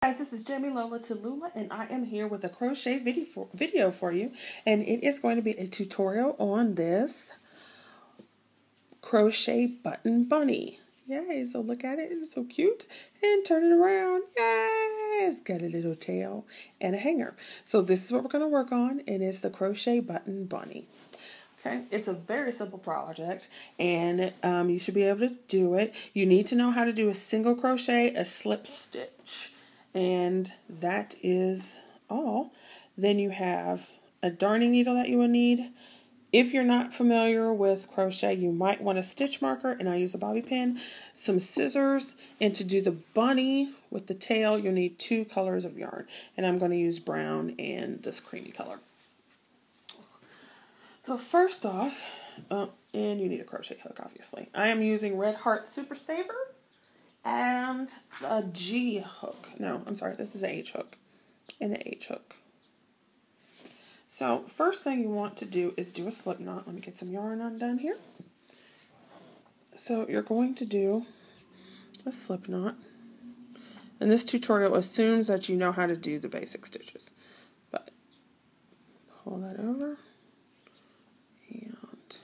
Guys, this is Jamie Lola Tallulah, and I am here with a crochet video for you, and it is going to be a tutorial on this crochet button bunny. Yay, so look at it, it's so cute, and turn it around. Yay, it's got a little tail and a hanger. So this is what we're going to work on, and it's the crochet button bunny. Okay, it's a very simple project, and you should be able to do it. You need to know how to do a single crochet, a slip stitch, and that is all. Then you have a darning needle that you will need. If you're not familiar with crochet, you might want a stitch marker, and I use a bobby pin, some scissors, and to do the bunny with the tail, you'll need 2 colors of yarn, and I'm going to use brown and this creamy color. So first off, and you need a crochet hook, obviously. I am using Red Heart Super Saver and a G hook. No, I'm sorry, this is an H hook and an H hook. So first thing you want to do is do a slip knot. Let me get some yarn undone here. So you're going to do a slip knot. And this tutorial assumes that you know how to do the basic stitches. But pull that over. And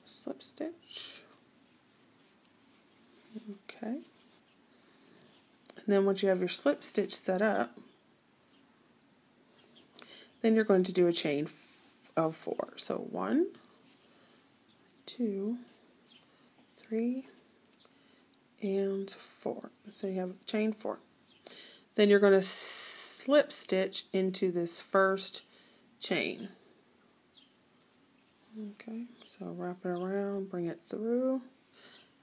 slip stitch. Okay. And then once you have your slip stitch set up, then you're going to do a chain of 4. So 1, 2, 3, and 4. So you have chain 4. Then you're going to slip stitch into this first chain. Okay, so wrap it around, bring it through,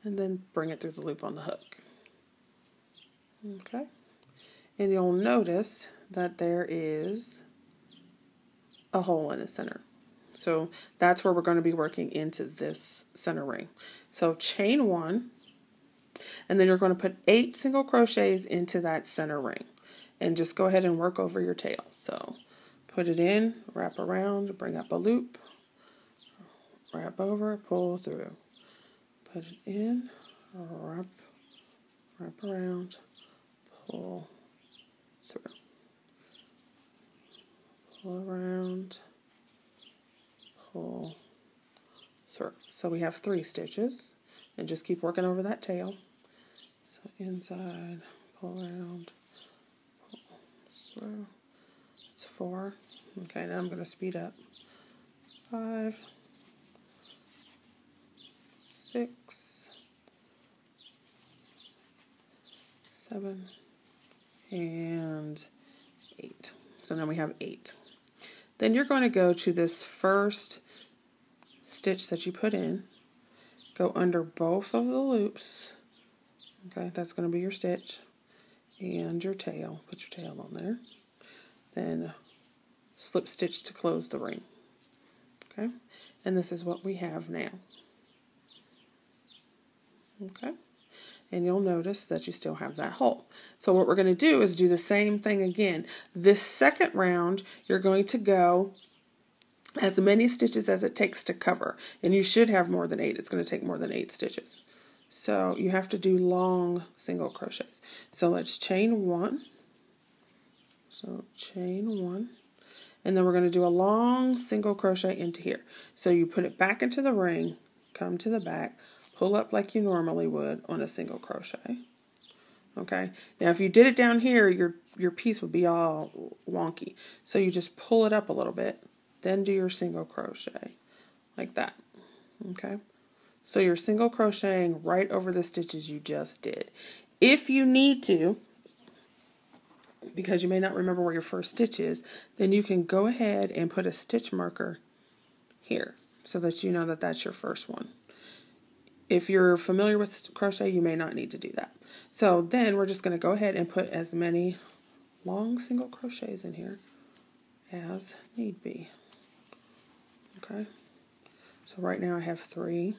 and then bring it through the loop on the hook. Okay, and you'll notice that there is a hole in the center. So that's where we're going to be working into this center ring. So chain 1, and then you're going to put 8 single crochets into that center ring. And just go ahead and work over your tail. So put it in, wrap around, bring up a loop, wrap over, pull through. Put it in, wrap around, pull through. Pull around, pull through. So we have 3 stitches, and just keep working over that tail. So inside, pull around, pull through. It's 4. Okay, now I'm going to speed up. 5, 6, 7, and 8. So now we have 8. Then you're going to go to this first stitch that you put in, go under both of the loops. Okay, that's going to be your stitch and your tail. Put your tail on there. Then slip stitch to close the ring. Okay, and this is what we have now. Okay, and you'll notice that you still have that hole. So what we're going to do is do the same thing again. This second round, you're going to go as many stitches as it takes to cover. And you should have more than 8. It's going to take more than 8 stitches. So you have to do long single crochets. So let's chain 1. So chain 1. And then we're going to do a long single crochet into here. So you put it back into the ring, come to the back, pull up like you normally would on a single crochet. Okay, now if you did it down here, your piece would be all wonky. So you just pull it up a little bit, then do your single crochet like that. Okay, so you're single crocheting right over the stitches you just did. If you need to, because you may not remember where your first stitch is, then you can go ahead and put a stitch marker here so that you know that that's your first one. If you're familiar with crochet, you may not need to do that. So then we're just going to go ahead and put as many long single crochets in here as need be. Okay, so right now I have 3,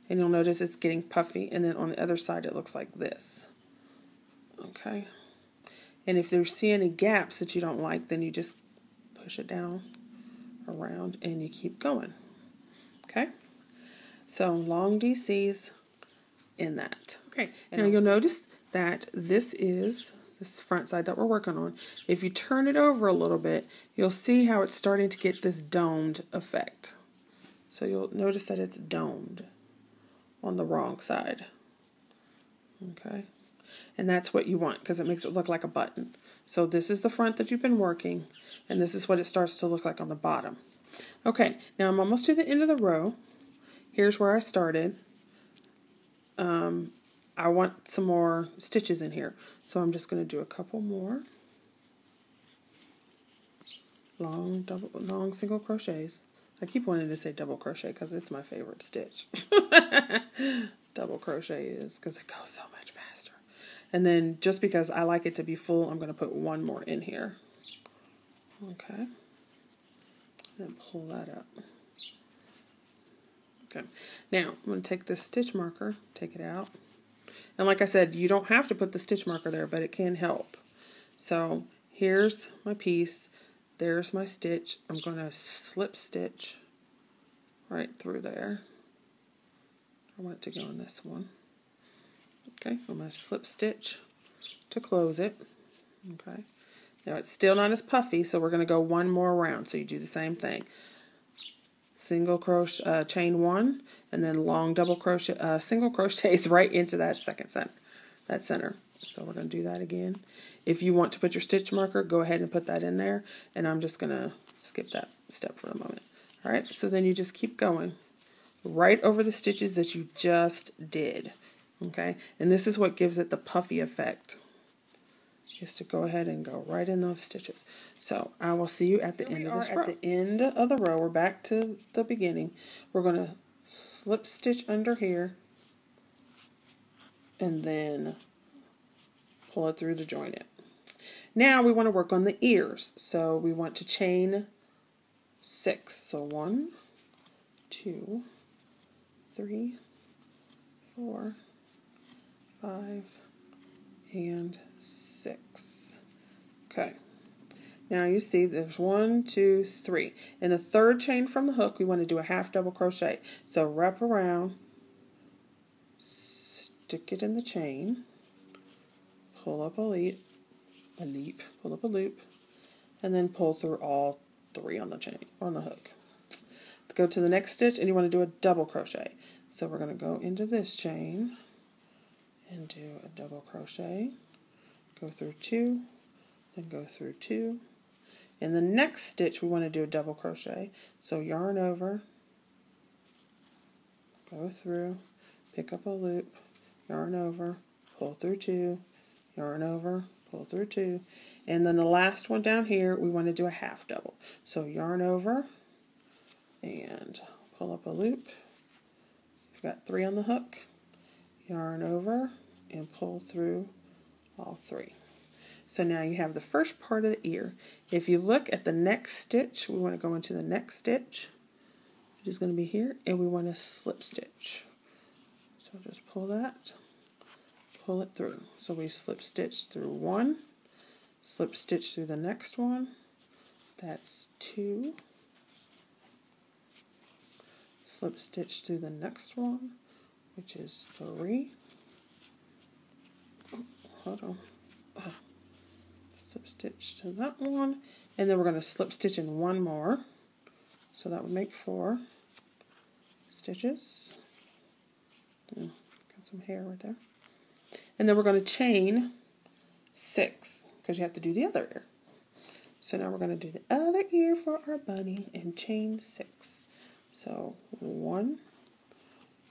and you'll notice it's getting puffy, and then on the other side it looks like this. Okay, and if you see any gaps that you don't like, then you just push it down around and you keep going. Okay, so long DCs in that. Okay, now you'll notice that this is this front side that we're working on. If you turn it over a little bit, you'll see how it's starting to get this domed effect. So you'll notice that it's domed on the wrong side. Okay, and that's what you want because it makes it look like a button. So this is the front that you've been working, and this is what it starts to look like on the bottom. Okay, now I'm almost to the end of the row. Here's where I started. I want some more stitches in here, so I'm just going to do a couple more long single crochets. I keep wanting to say double crochet because it's my favorite stitch. Double crochet is because it goes so much faster. And then just because I like it to be full, I'm going to put one more in here. Okay. And pull that up. Okay. Now I'm going to take this stitch marker, take it out. And like I said, you don't have to put the stitch marker there, but it can help. So here's my piece. There's my stitch. I'm going to slip stitch right through there. I want it to go in this one. Okay, I'm going to slip stitch to close it. Okay. Now it's still not as puffy, so we're going to go one more round. So you do the same thing. Single crochet, chain one, and then long double crochet, single crochets right into that center. So we're going to do that again. If you want to put your stitch marker, go ahead and put that in there, and I'm just going to skip that step for the moment. All right, so then you just keep going right over the stitches that you just did. Okay, and this is what gives it the puffy effect, is to go ahead and go right in those stitches. So I will see you at the end of this row. At the end of the row, we're back to the beginning. We're going to slip stitch under here and then pull it through to join it. Now we want to work on the ears. So we want to chain 6. So 1, 2, 3, 4, 5, and 6. Okay. Now you see there's 1, 2, 3. In the third chain from the hook, we want to do a half double crochet. So wrap around, stick it in the chain, pull up a loop, pull up a loop, and then pull through all 3 on the chain, on the hook. Go to the next stitch, and you want to do a double crochet. So we're going to go into this chain and do a double crochet. Go through 2, then go through 2. In the next stitch, we want to do a double crochet. So yarn over, go through, pick up a loop, yarn over, pull through 2, yarn over, pull through 2. And then the last one down here, we want to do a half double. So yarn over and pull up a loop. We've got 3 on the hook, yarn over, and pull through all 3. So now you have the first part of the ear. If you look at the next stitch, we want to go into the next stitch, which is going to be here, and we want to slip stitch. So just pull that, pull it through. So we slip stitch through 1, slip stitch through the next one, that's 2, slip stitch through the next one, which is 3. Oh, hold on. Slip stitch to that one, and then we're going to slip stitch in one more, so that would make 4 stitches. Got some hair right there. And then we're going to chain 6 because you have to do the other ear. So now we're going to do the other ear for our bunny and chain 6. So 1,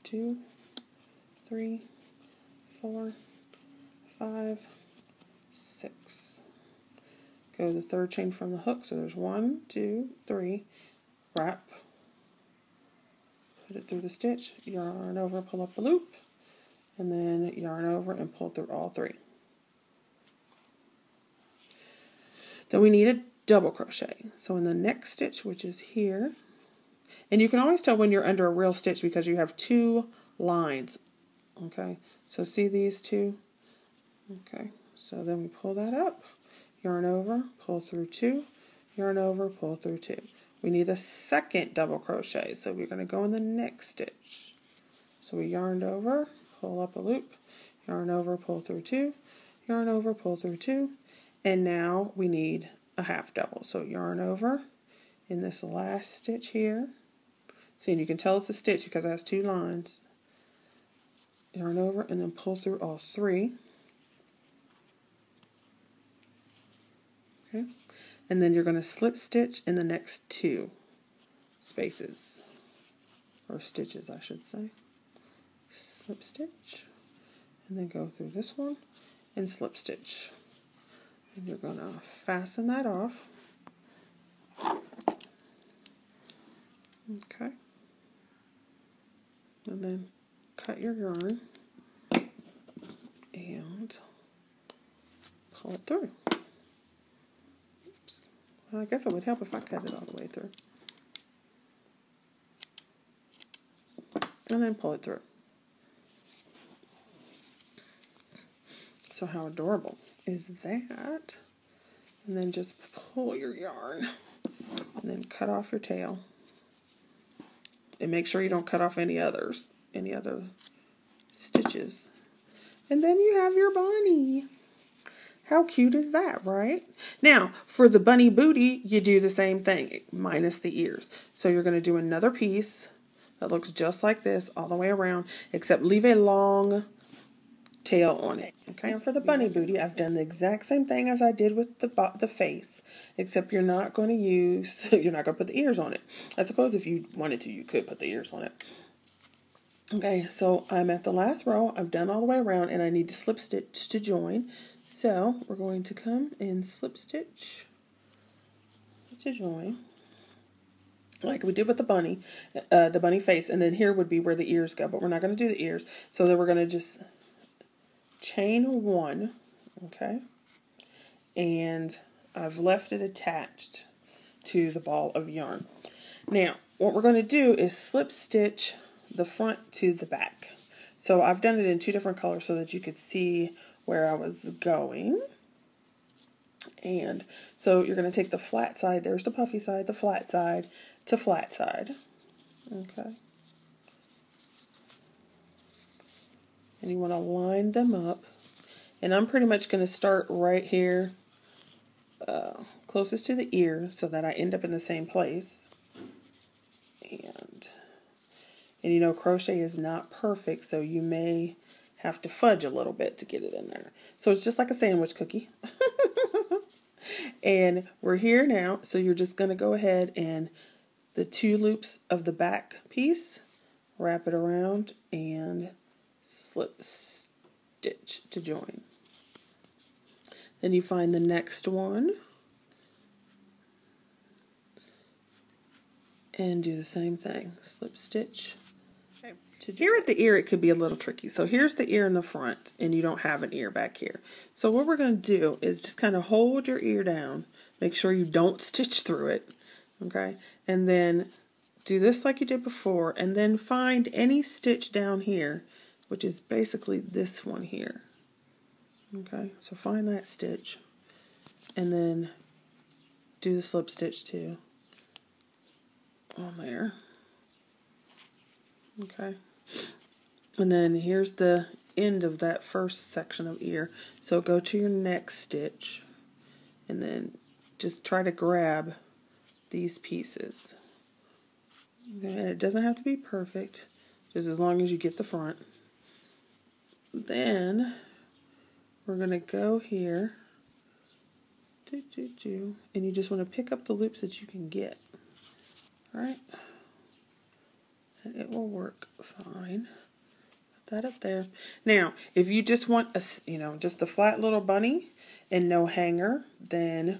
2, 3, 4, 5, 6. Go to the third chain from the hook. So there's 1, 2, 3. Wrap. Put it through the stitch. Yarn over, pull up a loop. And then yarn over and pull through all 3. Then we need a double crochet. So in the next stitch, which is here, and you can always tell when you're under a real stitch because you have 2 lines. Okay, so see these 2? Okay, so then we pull that up, yarn over, pull through 2, yarn over, pull through 2. We need a second double crochet, so we're going to go in the next stitch. So we yarned over, pull up a loop, yarn over, pull through 2, yarn over, pull through 2, and now we need a half double. So yarn over in this last stitch here. See, and you can tell it's a stitch because it has 2 lines. Yarn over and then pull through all 3. Okay, and then you're going to slip stitch in the next 2 spaces, or stitches I should say. Slip stitch, and then go through this one and slip stitch. And you're going to fasten that off. Okay. And then cut your yarn and pull it through. Oops. Well, I guess it would help if I cut it all the way through. And then pull it through. So how adorable is that? And then just pull your yarn and then cut off your tail. And make sure you don't cut off any other stitches. And then you have your bunny. How cute is that, right? Now, for the bunny booty, you do the same thing, minus the ears. So you're going to do another piece that looks just like this all the way around, except leave a long tail on it. Okay, and for the bunny booty, I've done the exact same thing as I did with the face, except you're not going to put the ears on it. I suppose if you wanted to, you could put the ears on it. Okay, so I'm at the last row. I've done all the way around, and I need to slip stitch to join. So we're going to come and slip stitch to join, like we did with the bunny face, and then here would be where the ears go, but we're not going to do the ears. So then we're going to just chain 1, okay, and I've left it attached to the ball of yarn. Now, what we're going to do is slip stitch the front to the back. So I've done it in 2 different colors so that you could see where I was going. And so you're going to take the flat side, there's the puffy side, the flat side to flat side, okay. And you want to line them up. And I'm pretty much going to start right here, closest to the ear, so that I end up in the same place. And you know, crochet is not perfect, so you may have to fudge a little bit to get it in there. So it's just like a sandwich cookie. And we're here now, so you're just going to go ahead and the 2 loops of the back piece, wrap it around and slip stitch to join. Then you find the next one and do the same thing, slip stitch. Here at the ear, it could be a little tricky. So here's the ear in the front, and you don't have an ear back here. So what we're going to do is just kind of hold your ear down. Make sure you don't stitch through it, okay? And then do this like you did before, and then find any stitch down here, which is basically this one here. Okay, so find that stitch, and then do the slip stitch too on there. Okay. And then here's the end of that first section of ear. So go to your next stitch and then just try to grab these pieces. Okay, and it doesn't have to be perfect, just as long as you get the front. Then we're going to go here, and you just want to pick up the loops that you can get. All right. And it will work fine. Put that up there. Now, if you just want just a flat little bunny and no hanger, then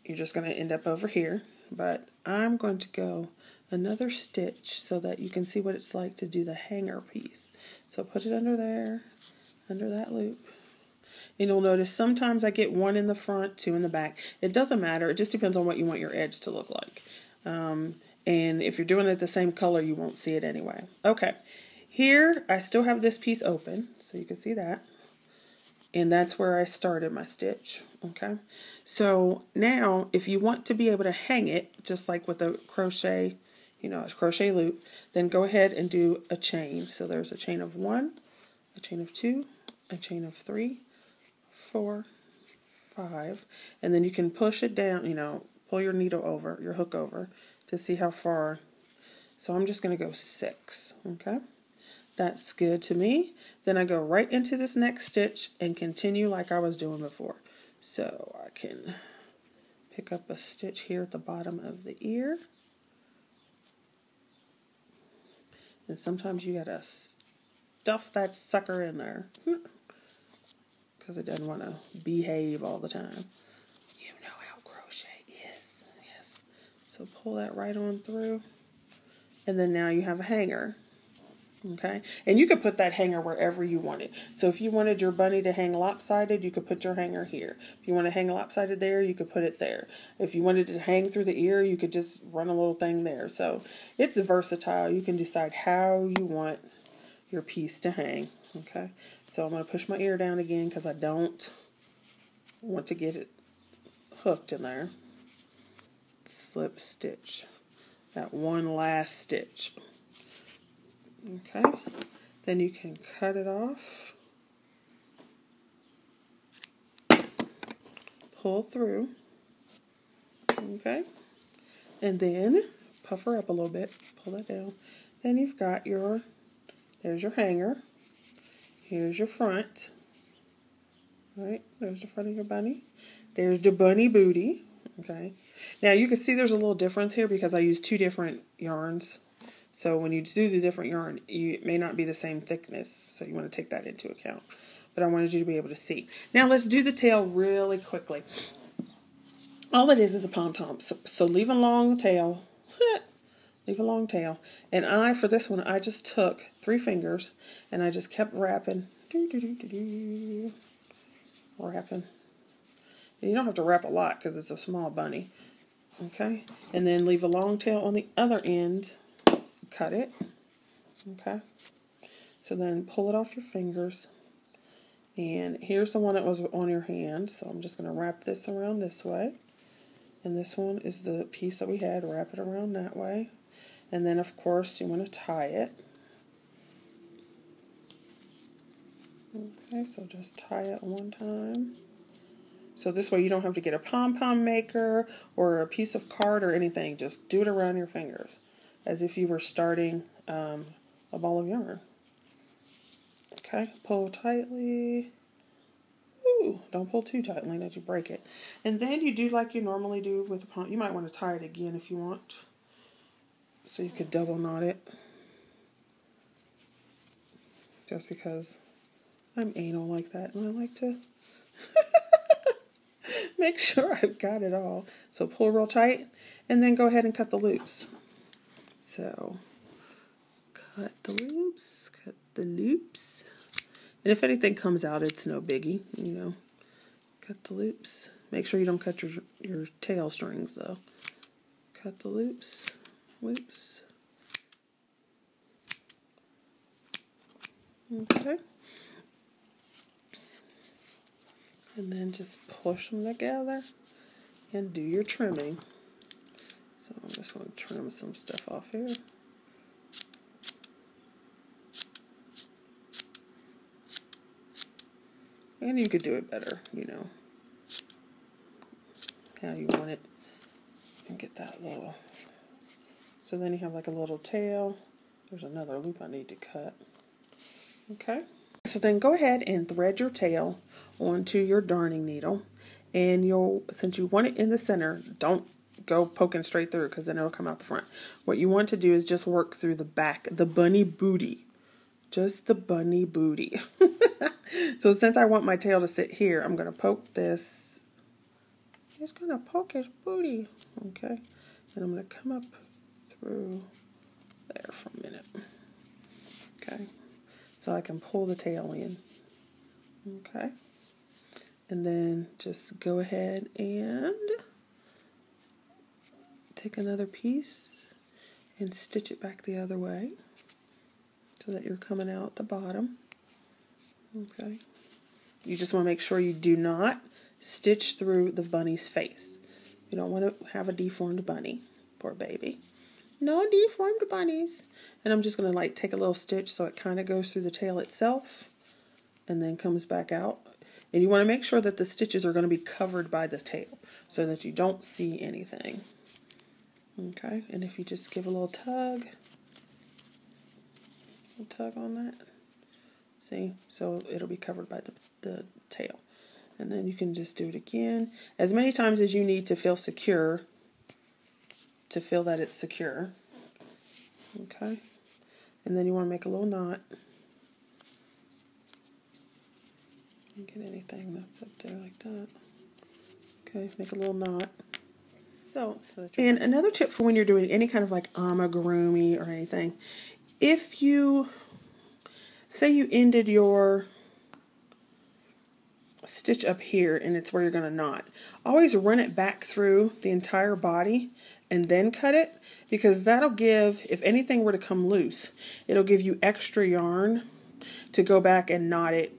you're just going to end up over here. But I'm going to go another stitch so that you can see what it's like to do the hanger piece. So put it under there, under that loop. And you'll notice sometimes I get 1 in the front, 2 in the back. It doesn't matter. It just depends on what you want your edge to look like. And if you're doing it the same color, you won't see it anyway. Okay, here I still have this piece open, so you can see that. And that's where I started my stitch, okay? So now, if you want to be able to hang it, just like with a crochet, a crochet loop, then go ahead and do a chain. So there's a chain of 1, a chain of 2, a chain of 3, 4, 5, and then you can push it down, you know, pull your needle over, your hook over to see how far. So I'm just going to go 6, okay? That's good to me. Then I go right into this next stitch and continue like I was doing before. So I can pick up a stitch here at the bottom of the ear. And sometimes you gotta stuff that sucker in there because it doesn't want to behave all the time. You know how crochet is. Yes. So pull that right on through. And then now you have a hanger. Okay, and you could put that hanger wherever you want it. So if you wanted your bunny to hang lopsided, you could put your hanger here. If you want to hang lopsided there, you could put it there. If you wanted to hang through the ear, you could just run a little thing there. So it's versatile. You can decide how you want your piece to hang. Okay, so I'm going to push my ear down again because I don't want to get it hooked in there. Slip stitch. That one last stitch. Okay, then you can cut it off, pull through, okay, and then puff her up a little bit, pull that down. Then you've got your, there's your hanger, here's your front, right, there's the front of your bunny, there's the bunny booty, okay. Now you can see there's a little difference here because I use 2 different yarns. So when you do the different yarn, it may not be the same thickness, so you want to take that into account. But I wanted you to be able to see. Now let's do the tail really quickly. All it is a pom-pom. So leave a long tail. Leave a long tail. And for this one, I just took 3 fingers and I just kept wrapping. Wrapping. And you don't have to wrap a lot because it's a small bunny. Okay? And then leave a long tail on the other end. Cut it, okay, so then pull it off your fingers, and here's the one that was on your hand, so I'm just going to wrap this around this way, and this one is the piece that we had, wrap it around that way, and then of course you want to tie it. Okay, so just tie it one time. So this way you don't have to get a pom-pom maker or a piece of card or anything, just do it around your fingers, as if you were starting a ball of yarn. Okay, pull tightly. Ooh, don't pull too tightly that you break it. And then you do like you normally do with a pom. You might want to tie it again if you want, so you could double knot it. Just because I'm anal like that, and I like to make sure I've got it all. So pull real tight, and then go ahead and cut the loops. So, cut the loops, cut the loops. And if anything comes out, it's no biggie, you know. Cut the loops. Make sure you don't cut your tail strings, though. Cut the loops, loops. Okay. And then just push them together and do your trimming. So I'm just going to trim some stuff off here. And you could do it better, you know, how you want it. And get that little. So then you have like a little tail. There's another loop I need to cut. Okay. So then go ahead and thread your tail onto your darning needle. And since you want it in the center, don't go poking straight through because then it'll come out the front. What you want to do is just work through the back, the bunny booty. Just the bunny booty. So since I want my tail to sit here, I'm going to poke this. It's going to poke his booty. Okay. And I'm going to come up through there for a minute. Okay. So I can pull the tail in. Okay. And then just go ahead and take another piece and stitch it back the other way so that you're coming out the bottom. Okay. You just want to make sure you do not stitch through the bunny's face. You don't want to have a deformed bunny. Poor baby. No deformed bunnies. And I'm just going to like take a little stitch so it kind of goes through the tail itself. and then comes back out. And you want to make sure that the stitches are going to be covered by the tail so that you don't see anything. Okay, and if you just give a little tug on that, see, so it'll be covered by the tail. And then you can just do it again as many times as you need to feel secure, to feel that it's secure. Okay, and then you want to make a little knot. Get anything that's up there like that. Okay, make a little knot. And another tip for when you're doing any kind of like amigurumi or anything, if you say you ended your stitch up here and it's where you're going to knot, always run it back through the entire body and then cut it, because that'll give, if anything were to come loose, it'll give you extra yarn to go back and knot it,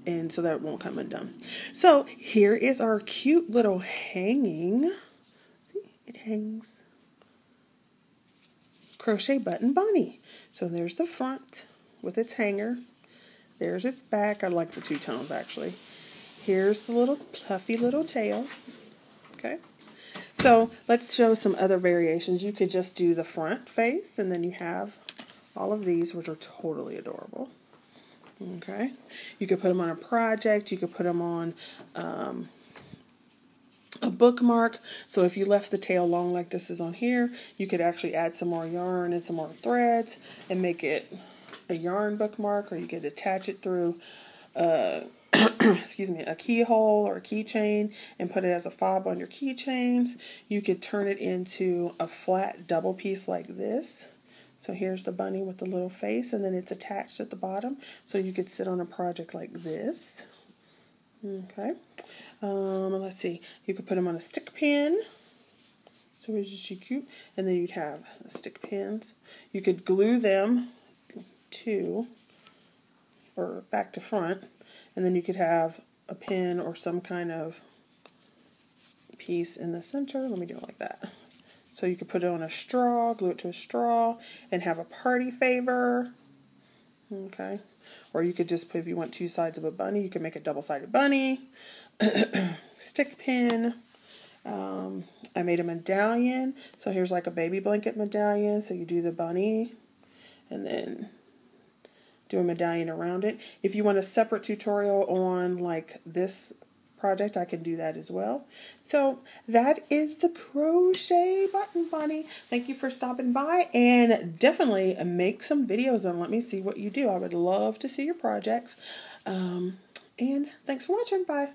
and so that it won't come undone. So here is our cute little hanging, see, it hangs, crochet button bunny. So there's the front with its hanger. There's its back. I like the two tones actually. Here's the little puffy little tail. Okay. So let's show some other variations. You could just do the front face, and then you have all of these, which are totally adorable. Okay, you could put them on a project, you could put them on a bookmark. So if you left the tail long like this is on here, you could actually add some more yarn and some more threads and make it a yarn bookmark, or you could attach it through excuse me, a keyhole or a keychain and put it as a fob on your keychains. You could turn it into a flat double piece like this. So here's the bunny with the little face, and then it's attached at the bottom, so you could sit on a project like this. Okay. Let's see. You could put them on a stick pin. So it's just cute. And then you'd have stick pins. You could glue them to, or back to front, and then you could have a pin or some kind of piece in the center. Let me do it like that. So you could put it on a straw, glue it to a straw, and have a party favor. Okay. Or you could just put, if you want two sides of a bunny, you could make a double-sided bunny. Stick pin. I made a medallion. So here's like a baby blanket medallion. So you do the bunny and then do a medallion around it. If you want a separate tutorial on like this project, I can do that as well. So that is the Crochet Button Bunny. Thank you for stopping by, and definitely make some videos and let me see what you do. I would love to see your projects. And thanks for watching. Bye.